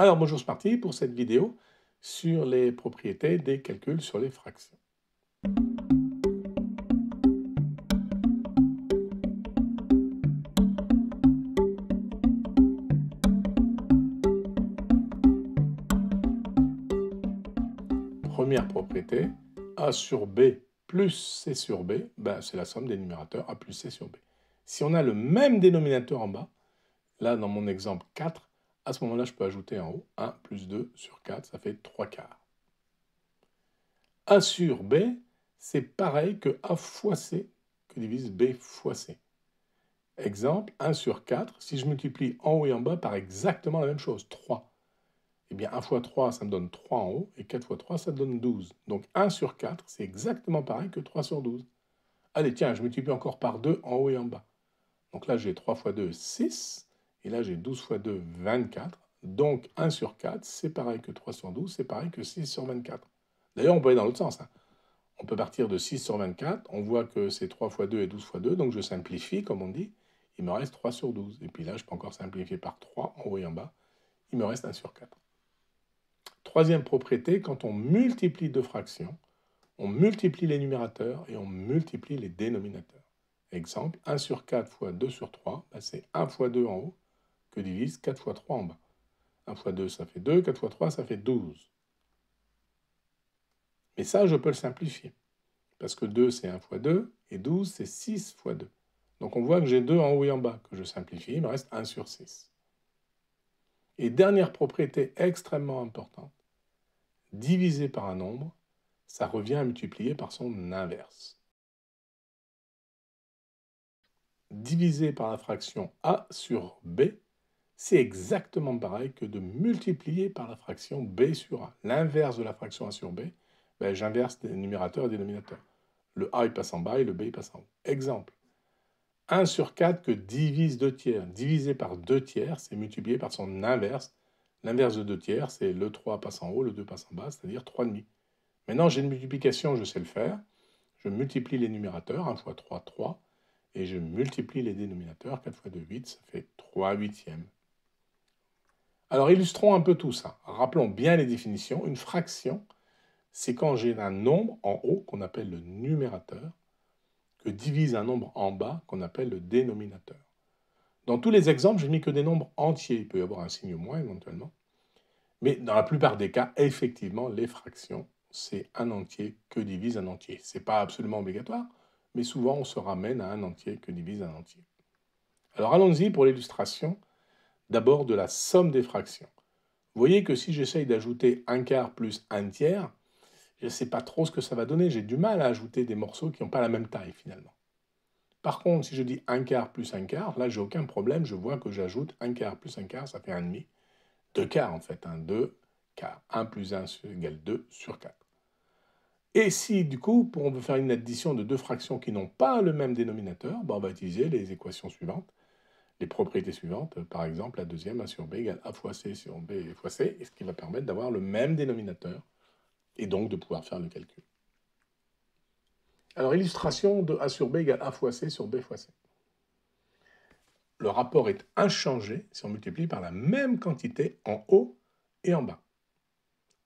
Alors bonjour, c'est parti pour cette vidéo sur les propriétés des calculs sur les fractions. Première propriété, a sur b plus c sur b, c'est la somme des numérateurs a plus c sur b. Si on a le même dénominateur en bas, là dans mon exemple 4, à ce moment-là je peux ajouter en haut 1 plus 2 sur 4, ça fait 3 quarts. A sur b, c'est pareil que a fois c que divise b fois c. Exemple, 1 sur 4, si je multiplie en haut et en bas par exactement la même chose, 3. Eh bien, 1 fois 3, ça me donne 3 en haut, et 4 fois 3, ça donne 12. Donc 1 sur 4, c'est exactement pareil que 3 sur 12. Allez, tiens, je multiplie encore par 2 en haut et en bas. Donc là, j'ai 3 fois 2, 6, et là, j'ai 12 fois 2, 24. Donc 1 sur 4, c'est pareil que 3 sur 12, c'est pareil que 6 sur 24. D'ailleurs, on peut aller dans l'autre sens. On peut partir de 6 sur 24, on voit que c'est 3 fois 2 et 12 fois 2, donc je simplifie, comme on dit, il me reste 3 sur 12. Et puis là, je peux encore simplifier par 3 en haut et en bas, il me reste 1 sur 4. Troisième propriété, quand on multiplie deux fractions, on multiplie les numérateurs et on multiplie les dénominateurs. Exemple, 1 sur 4 fois 2 sur 3, c'est 1 fois 2 en haut que divise 4 fois 3 en bas. 1 fois 2, ça fait 2, 4 fois 3, ça fait 12. Mais ça, je peux le simplifier. Parce que 2, c'est 1 fois 2, et 12, c'est 6 fois 2. Donc on voit que j'ai 2 en haut et en bas, que je simplifie, il me reste 1 sur 6. Et dernière propriété extrêmement importante, diviser par un nombre, ça revient à multiplier par son inverse. Diviser par la fraction a sur b, c'est exactement pareil que de multiplier par la fraction b sur a. L'inverse de la fraction a sur b, j'inverse des numérateurs et dénominateurs. Le a il passe en bas et le b il passe en haut. Exemple, 1 sur 4 que divise 2 tiers. Divisé par 2 tiers, c'est multiplié par son inverse. L'inverse de 2 tiers, c'est le 3 passe en haut, le 2 passe en bas, c'est-à-dire 3,5. Maintenant, j'ai une multiplication, je sais le faire. Je multiplie les numérateurs, 1 fois 3, 3. Et je multiplie les dénominateurs, 4 fois 2, 8, ça fait 3 huitièmes. Alors, illustrons un peu tout ça. Rappelons bien les définitions. Une fraction, c'est quand j'ai un nombre en haut, qu'on appelle le numérateur, que divise un nombre en bas, qu'on appelle le dénominateur. Dans tous les exemples, je n'ai mis que des nombres entiers. Il peut y avoir un signe moins éventuellement. Mais dans la plupart des cas, effectivement, les fractions, c'est un entier que divise un entier. Ce n'est pas absolument obligatoire, mais souvent on se ramène à un entier que divise un entier. Alors allons-y pour l'illustration, d'abord de la somme des fractions. Vous voyez que si j'essaye d'ajouter un quart plus un tiers, je ne sais pas trop ce que ça va donner. J'ai du mal à ajouter des morceaux qui n'ont pas la même taille finalement. Par contre, si je dis un quart plus un quart, là j'ai aucun problème, je vois que j'ajoute un quart plus un quart, ça fait un demi. 2 quarts en fait, 2 quarts. 1 plus 1 égale 2 sur 4. Et si du coup, on veut faire une addition de deux fractions qui n'ont pas le même dénominateur, on va utiliser les équations suivantes, les propriétés suivantes. Par exemple, la deuxième, a sur b égale a fois c sur b fois c, et ce qui va permettre d'avoir le même dénominateur, et donc de pouvoir faire le calcul. Alors, illustration de a sur b égale a fois c sur b fois c. Le rapport est inchangé si on multiplie par la même quantité en haut et en bas.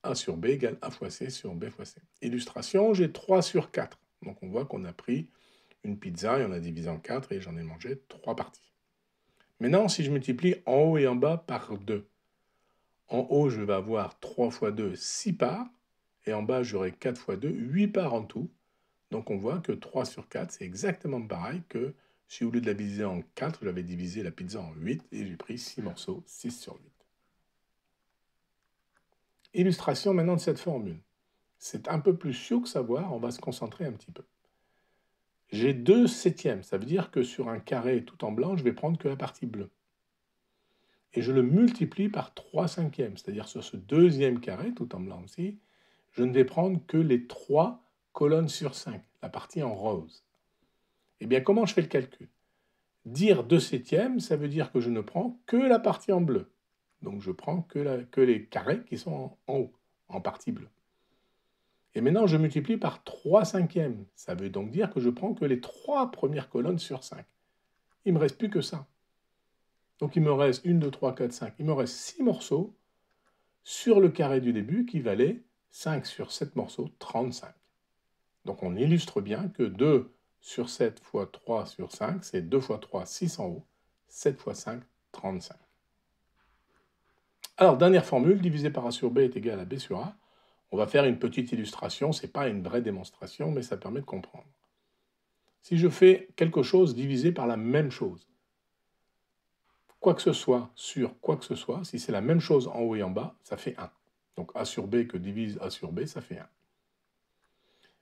A sur b égale a fois c sur b fois c. Illustration, j'ai 3 sur 4. Donc on voit qu'on a pris une pizza et on a divisé en 4 et j'en ai mangé 3 parties. Maintenant, si je multiplie en haut et en bas par 2, en haut, je vais avoir 3 fois 2, 6 parts, et en bas, j'aurai 4 fois 2, 8 parts en tout. Donc on voit que 3 sur 4, c'est exactement pareil que si au lieu de la diviser en 4, j'avais divisé la pizza en 8 et j'ai pris 6 morceaux, 6 sur 8. Illustration maintenant de cette formule. C'est un peu plus sioux que savoir, on va se concentrer un petit peu. J'ai 2 septièmes, ça veut dire que sur un carré tout en blanc, je vais prendre que la partie bleue. Et je le multiplie par 3 cinquièmes, c'est-à-dire sur ce deuxième carré tout en blanc aussi, je ne vais prendre que les 3 colonnes sur 5, la partie en rose. Eh bien, comment je fais le calcul? Dire 2 septièmes, ça veut dire que je ne prends que la partie en bleu. Donc je prends que les carrés qui sont en haut, en partie bleue. Et maintenant, je multiplie par 3 cinquièmes. Ça veut donc dire que je prends que les 3 premières colonnes sur 5. Il ne me reste plus que ça. Donc il me reste 1, 2, 3, 4, 5. Il me reste 6 morceaux sur le carré du début qui valait 5 sur 7 morceaux, 35. Donc on illustre bien que 2 sur 7 fois 3 sur 5, c'est 2 fois 3, 6 en haut, 7 fois 5, 35. Alors, dernière formule, divisé par A sur B est égal à B sur A. On va faire une petite illustration, ce n'est pas une vraie démonstration, mais ça permet de comprendre. Si je fais quelque chose divisé par la même chose, quoi que ce soit sur quoi que ce soit, si c'est la même chose en haut et en bas, ça fait 1. Donc A sur B que divise A sur B, ça fait 1.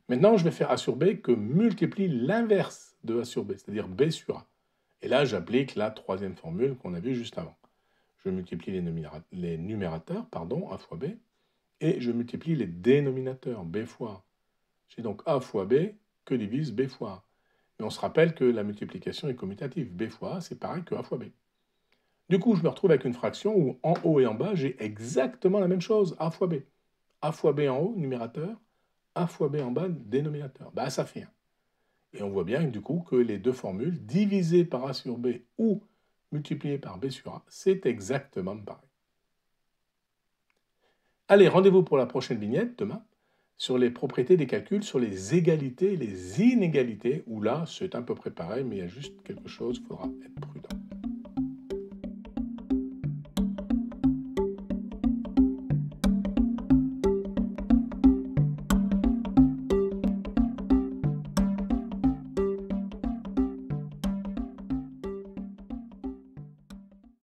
Maintenant, je vais faire A sur B que multiplie l'inverse de A sur B, c'est-à-dire B sur A. Et là, j'applique la troisième formule qu'on a vue juste avant. Je multiplie les numérateurs, A fois B, et je multiplie les dénominateurs, B fois A. J'ai donc A fois B que divise B fois A. Mais on se rappelle que la multiplication est commutative. B fois A, c'est pareil que A fois B. Du coup, je me retrouve avec une fraction où en haut et en bas, j'ai exactement la même chose, A fois B. A fois B en haut, numérateur, A fois B en bas, dénominateur. Bah, ça fait 1. Et on voit bien du coup que les deux formules, divisées par A sur B ou multipliées par B sur A, c'est exactement pareil. Allez, rendez-vous pour la prochaine vignette, demain, sur les propriétés des calculs, sur les égalités et les inégalités, où là, c'est à peu près pareil, mais il y a juste quelque chose, il faudra être prudent.